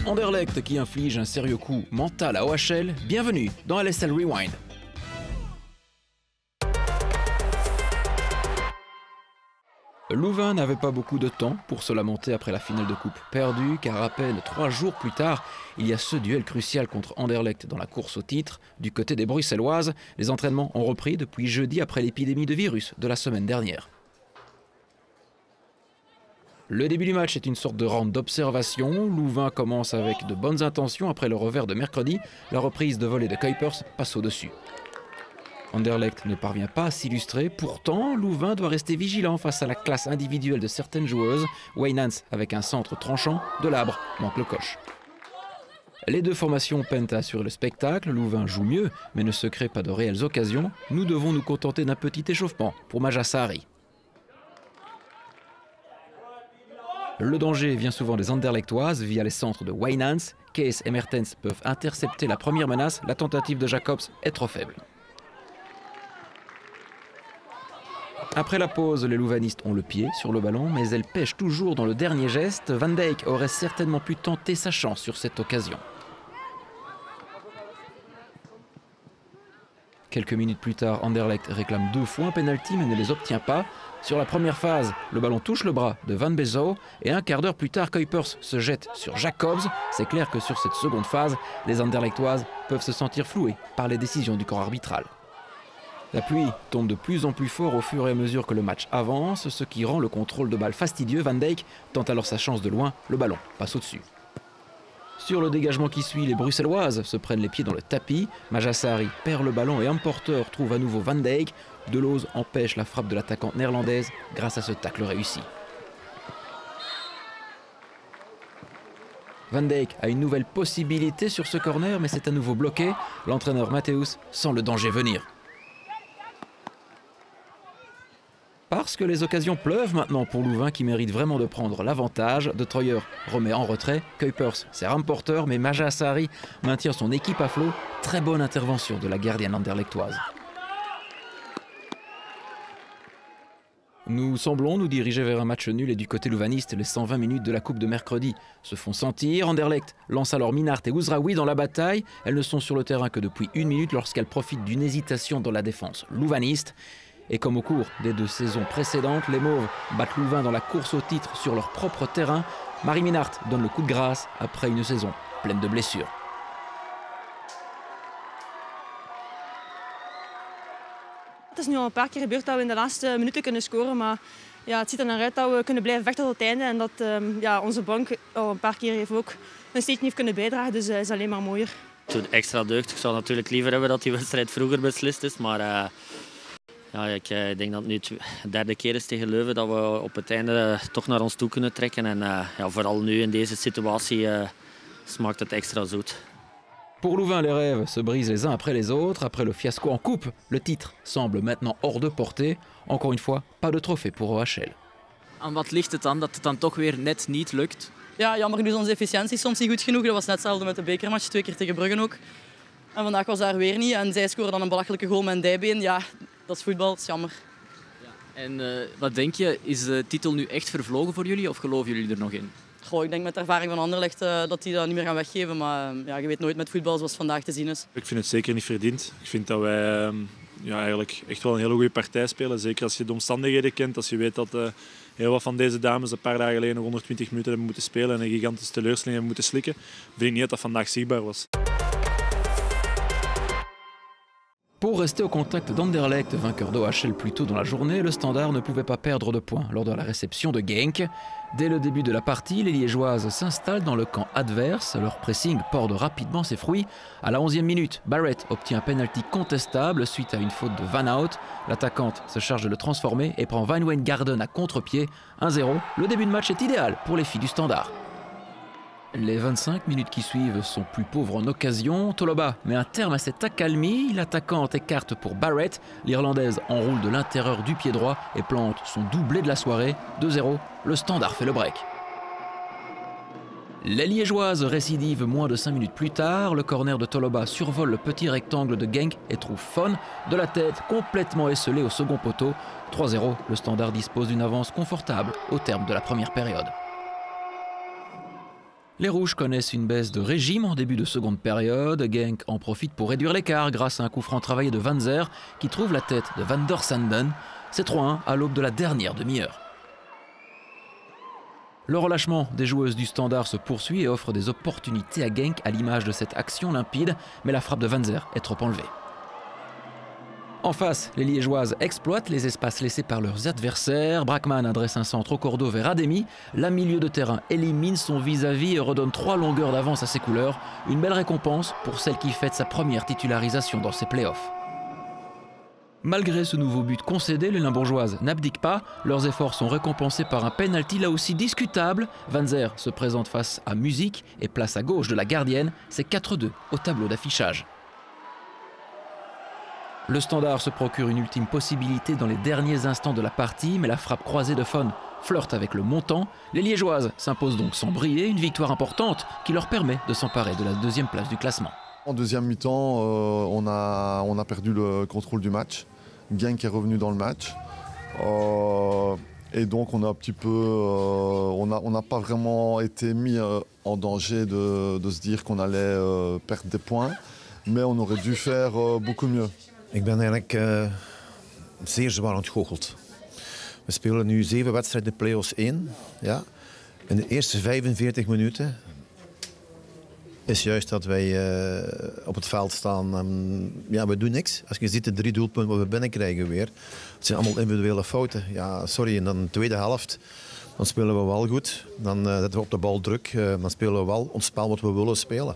Anderlecht qui inflige un sérieux coup mental à OHL, bienvenue dans LSL Rewind. Louvain n'avait pas beaucoup de temps pour se lamenter après la finale de coupe perdue, car à peine 3 jours plus tard, il y a ce duel crucial contre Anderlecht dans la course au titre. Du côté des Bruxelloises, les entraînements ont repris depuis jeudi après l'épidémie de virus de la semaine dernière. Le début du match est une sorte de round d'observation. Louvain commence avec de bonnes intentions après le revers de mercredi. La reprise de volée de Kuipers passe au-dessus. Anderlecht ne parvient pas à s'illustrer. Pourtant, Louvain doit rester vigilant face à la classe individuelle de certaines joueuses. Wijnands avec un centre tranchant, Delabre manque le coche. Les deux formations peinent à assurer le spectacle. Louvain joue mieux, mais ne se crée pas de réelles occasions. Nous devons nous contenter d'un petit échauffement pour Maja Saari. Le danger vient souvent des Anderlechtoises via les centres de Wijnands. Kees et Mertens peuvent intercepter la première menace. La tentative de Jacobs est trop faible. Après la pause, les louvanistes ont le pied sur le ballon, mais elles pêchent toujours dans le dernier geste. Van Dijk aurait certainement pu tenter sa chance sur cette occasion. Quelques minutes plus tard, Anderlecht réclame 2 fois un penalty mais ne les obtient pas. Sur la première phase, le ballon touche le bras de Van Bezo et un quart d'heure plus tard, Kuipers se jette sur Jacobs. C'est clair que sur cette seconde phase, les Anderlechtoises peuvent se sentir flouées par les décisions du corps arbitral. La pluie tombe de plus en plus fort au fur et à mesure que le match avance, ce qui rend le contrôle de balle fastidieux. Van Dijk tente alors sa chance de loin, le ballon passe au-dessus. Sur le dégagement qui suit, les Bruxelloises se prennent les pieds dans le tapis. Maja Saari perd le ballon et un porteur trouve à nouveau Van Dijk. Delooz empêche la frappe de l'attaquante néerlandaise grâce à ce tacle réussi. Van Dijk a une nouvelle possibilité sur ce corner, mais c'est à nouveau bloqué. L'entraîneur Matthäus sent le danger venir. Parce que les occasions pleuvent maintenant pour Louvain qui mérite vraiment de prendre l'avantage. De Troyer remet en retrait, Kuipers sert un porteur, mais Maja Saari maintient son équipe à flot. Très bonne intervention de la gardienne anderlechtoise. Nous semblons nous diriger vers un match nul et du côté louvaniste, les 120 minutes de la coupe de mercredi se font sentir. Anderlecht lance alors Minnaert et Ouzraoui dans la bataille. Elles ne sont sur le terrain que depuis 1 minute lorsqu'elles profitent d'une hésitation dans la défense louvaniste. Et comme au cours des 2 saisons précédentes, les Mauves battent Louvain dans la course au titre sur leur propre terrain. Marie Minnaert donne le coup de grâce après une saison pleine de blessures. Het is nu al een paar keer gebeurd dat we in de laatste minuten kunnen scoren, maar ja, het ziet er naar uit dat we kunnen blijven vechten tot het einde en dat ja, onze bank al een paar keer heeft ook een steentje heeft kunnen bijdragen, dus het is alleen maar mooier. Het extra deugd. Ik zou natuurlijk liever hebben dat die wedstrijd vroeger beslist is, maar ja, ik denk dat het nu de 3e keer is tegen Leuven dat we op het einde toch naar ons toe kunnen trekken en ja, vooral nu in deze situatie smaakt het extra zoet. Pour Louvain, les rêves se brisent les uns après les autres. Après le fiasco en coupe, le titre semble maintenant hors de portée. Encore une fois, pas de trophée pour OHL. Aan wat ligt het dan dat het dan toch weer net niet lukt? Ja, jammer genoeg, onze efficiëntie is soms niet goed genoeg. Dat was net hetzelfde met de bekermatch, 2 keer tegen Brugge ook. En vandaag was daar weer niet. En zij scoren dan een belachelijke goal met een dijbeen. Ja, dat is voetbal, dat is jammer. Ja. En wat denk je, is de titel nu echt vervlogen voor jullie of geloven jullie er nog in? Goh, ik denk met de ervaring van Anderlecht dat die dat niet meer gaan weggeven. Maar ja, je weet nooit met voetbal zoals vandaag te zien is. Ik vind het zeker niet verdiend. Ik vind dat wij ja, eigenlijk echt wel een hele goede partij spelen. Zeker als je de omstandigheden kent. Als je weet dat heel wat van deze dames een paar dagen geleden nog 120 minuten hebben moeten spelen en een gigantische teleurstelling hebben moeten slikken. Vind ik niet dat dat vandaag zichtbaar was. Pour rester au contact d'Anderlecht, vainqueur d'OHL plus tôt dans la journée, le Standard ne pouvait pas perdre de points lors de la réception de Genk. Dès le début de la partie, les Liégeoises s'installent dans le camp adverse. Leur pressing porte rapidement ses fruits. À la 11e minute, Barrett obtient un penalty contestable suite à une faute de Van Hout. L'attaquante se charge de le transformer et prend Van Wijngaarden à contre-pied. 1-0, le début de match est idéal pour les filles du Standard. Les 25 minutes qui suivent sont plus pauvres en occasion. Toloba met un terme à cette accalmie. L'attaquante écarte pour Barrett. L'Irlandaise enroule de l'intérieur du pied droit et plante son doublé de la soirée. 2-0, le Standard fait le break. Les Liégeoises récidivent moins de 5 minutes plus tard. Le corner de Toloba survole le petit rectangle de Genk et trouve Fon de la tête complètement esselé au second poteau. 3-0, le Standard dispose d'une avance confortable au terme de la première période. Les Rouges connaissent une baisse de régime en début de seconde période. Genk en profite pour réduire l'écart grâce à un coup franc travaillé de Van Zer qui trouve la tête de Van der Sanden. C'est 3-1 à l'aube de la dernière demi-heure. Le relâchement des joueuses du Standard se poursuit et offre des opportunités à Genk à l'image de cette action limpide, mais la frappe de Van Zer est trop enlevée. En face, les Liégeoises exploitent les espaces laissés par leurs adversaires. Brackman adresse un centre au cordeau vers Ademi. La milieu de terrain élimine son vis-à-vis et redonne 3 longueurs d'avance à ses couleurs. Une belle récompense pour celle qui fête sa première titularisation dans ses playoffs. Malgré ce nouveau but concédé, les Limbourgeoises n'abdiquent pas. Leurs efforts sont récompensés par un penalty là aussi discutable. Van Zer se présente face à Music et place à gauche de la gardienne. C'est 4-2 au tableau d'affichage. Le Standard se procure une ultime possibilité dans les derniers instants de la partie, mais la frappe croisée de Fon flirte avec le montant. Les Liégeoises s'imposent donc sans briller, une victoire importante qui leur permet de s'emparer de la deuxième place du classement. En deuxième mi-temps, on a perdu le contrôle du match. Genk est revenu dans le match. Et donc on a un petit peu, on n'a pas vraiment été mis en danger de se dire qu'on allait perdre des points, mais on aurait dû faire beaucoup mieux. Ik ben eigenlijk zeer zwaar ontgoocheld. We spelen nu 7 wedstrijden de play-offs 1. Ja. In de eerste 45 minuten is juist dat wij op het veld staan. Ja, we doen niks. Als je ziet de 3 doelpunten wat we binnenkrijgen weer. Het zijn allemaal individuele fouten. Ja, sorry, en dan de tweede helft. Dan spelen we wel goed. Dan zetten we op de bal druk. Dan spelen we wel ons spel wat we willen spelen.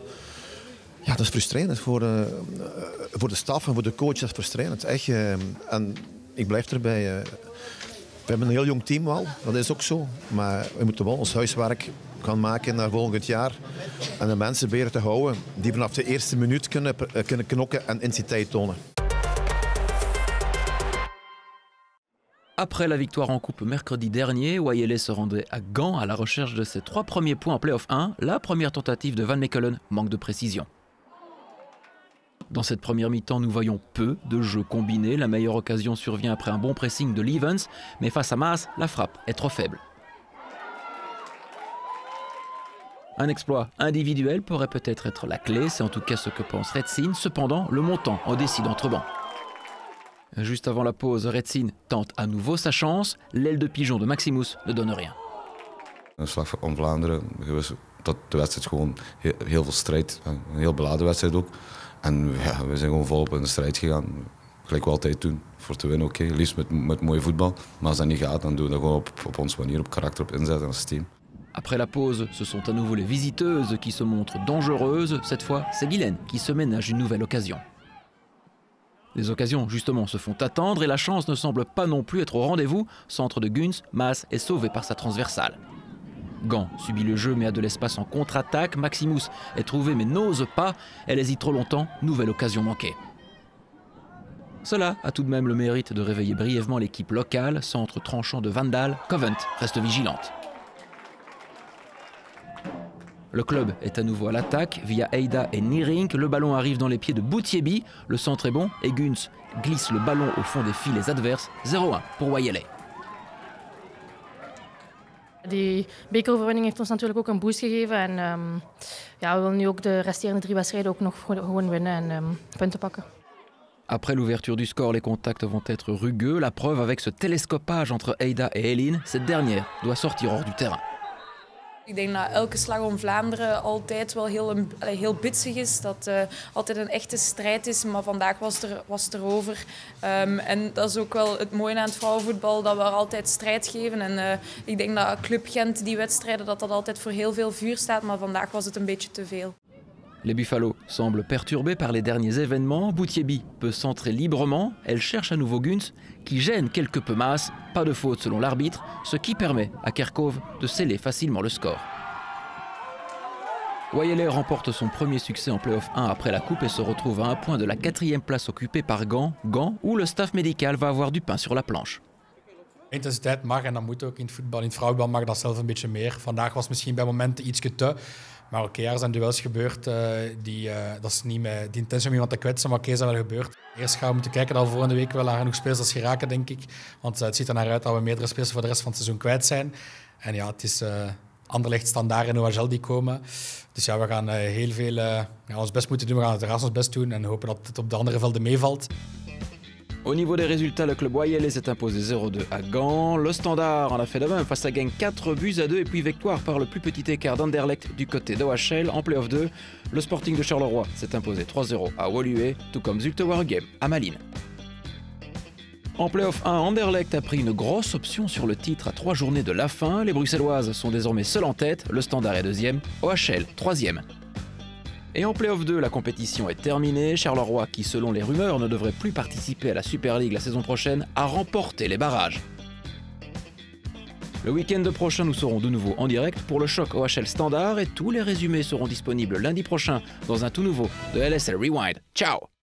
Ja, dat is frustrerend voor de staf en voor de coach. Dat is frustrerend. Echt, en ik blijf erbij. We hebben een heel jong team wel, dat is ook zo. Maar we moeten wel ons huiswerk gaan maken naar volgend jaar. En de mensen proberen te houden die vanaf de eerste minuut kunnen knokken en intensiteit tonen. Après la victoire en coupe mercredi dernier, Wayele se rendait à Gand à la recherche de ses 3 premiers points en play-off 1. La première tentative de Van Mechelen manque de précision. Dans cette première mi-temps, nous voyons peu de jeux combinés. La meilleure occasion survient après un bon pressing de Lievens, mais face à Maas, la frappe est trop faible. Un exploit individuel pourrait peut-être être la clé, c'est en tout cas ce que pense Retsyn. Cependant, le montant en décide autrement. Juste avant la pause, Retsyn tente à nouveau sa chance. L'aile de pigeon de Maximus ne donne rien. Een slag om Vlaanderen, dat de wedstrijd gewoon heel veel strijd, een heel beladen wedstrijd ook. En ja, we zijn gewoon volop in de strijd gegaan, gelijk we altijd doen, voor te winnen oké, liefst met mooie voetbal. Maar als dat niet gaat, dan doen we dat gewoon op onze manier, op karakter, op inzet als team. Après la pause, ce sont à nouveau les visiteuses qui se montrent dangereuses. Cette fois, c'est Guylaine qui se ménage une nouvelle occasion. Les occasions, justement, se font attendre et la chance ne semble pas non plus être au rendez-vous. Centre de Guns, Maas est sauvé par sa transversale. Gand subit le jeu mais a de l'espace en contre-attaque. Maximus est trouvé mais n'ose pas. Elle hésite trop longtemps, nouvelle occasion manquée. Cela a tout de même le mérite de réveiller brièvement l'équipe locale. Centre tranchant de Vandal, Covent reste vigilante. Le club est à nouveau à l'attaque via Eida et Nierink. Le ballon arrive dans les pieds de Boutiebi. Le centre est bon et Guns glisse le ballon au fond des filets adverses. 0-1 pour Wayele. Die bekeroverwinning heeft ons natuurlijk ook een boost gegeven. En ja, we willen nu ook de resterende 3 wedstrijden ook nog gewoon winnen en punten pakken. Après l'ouverture du score, les contacts vont être rugueux. La preuve avec ce télescopage entre Eida et Eline. Cette dernière doit sortir hors du terrain. Ik denk dat elke slag om Vlaanderen altijd wel heel bitsig is. Dat altijd een echte strijd is, maar vandaag was het erover. En dat is ook wel het mooie aan het vrouwenvoetbal, dat we er altijd strijd geven. En ik denk dat Club Gent, die wedstrijden, dat altijd voor heel veel vuur staat. Maar vandaag was het een beetje te veel. Les Buffalo semblent perturbés par les derniers événements. Boutiebi peut centrer librement. Elle cherche à nouveau Guns, qui gêne quelque peu Maas. Pas de faute selon l'arbitre, ce qui permet à Kerkhove de sceller facilement le score. Wayele remporte son premier succès en play-off 1 après la coupe et se retrouve à 1 point de la 4e place occupée par Gand. Gand, où le staff médical va avoir du pain sur la planche. Intensiteit mag en dat moet ook in het voetbal. In het vrouwenbal mag dat zelf een beetje meer. Vandaag was misschien bij momenten iets te. Maar oké, er zijn duels gebeurd dat is niet met die intentie om iemand te kwetsen, maar oké, is dat wel gebeurd. Eerst gaan we moeten kijken dat we volgende week wel naar genoeg spelers als geraken, denk ik. Want het ziet er naar uit dat we meerdere spelers voor de rest van het seizoen kwijt zijn. En ja, het Anderlecht, Standaard en OHL die komen. Dus ja, we gaan heel veel ons best moeten doen. We gaan uiteraard ons best doen en hopen dat het op de andere velden meevalt. Au niveau des résultats, le club Oyelais s'est imposé 0-2 à Gand. Le Standard en a fait de même face à Genk, 4-2 et puis victoire par le plus petit écart d'Anderlecht du côté d'OHL. En Play-off 2, le Sporting de Charleroi s'est imposé 3-0 à Woluwe, tout comme Zulte Waregem à Malines. En Play-off 1, Anderlecht a pris une grosse option sur le titre à 3 journées de la fin. Les Bruxelloises sont désormais seules en tête, le Standard est deuxième, OHL troisième. Et en Play-off 2, la compétition est terminée. Charleroi, qui selon les rumeurs ne devrait plus participer à la Super League la saison prochaine, a remporté les barrages. Le week-end prochain, nous serons de nouveau en direct pour le choc OHL Standard et tous les résumés seront disponibles lundi prochain dans un tout nouveau de LSL Rewind. Ciao!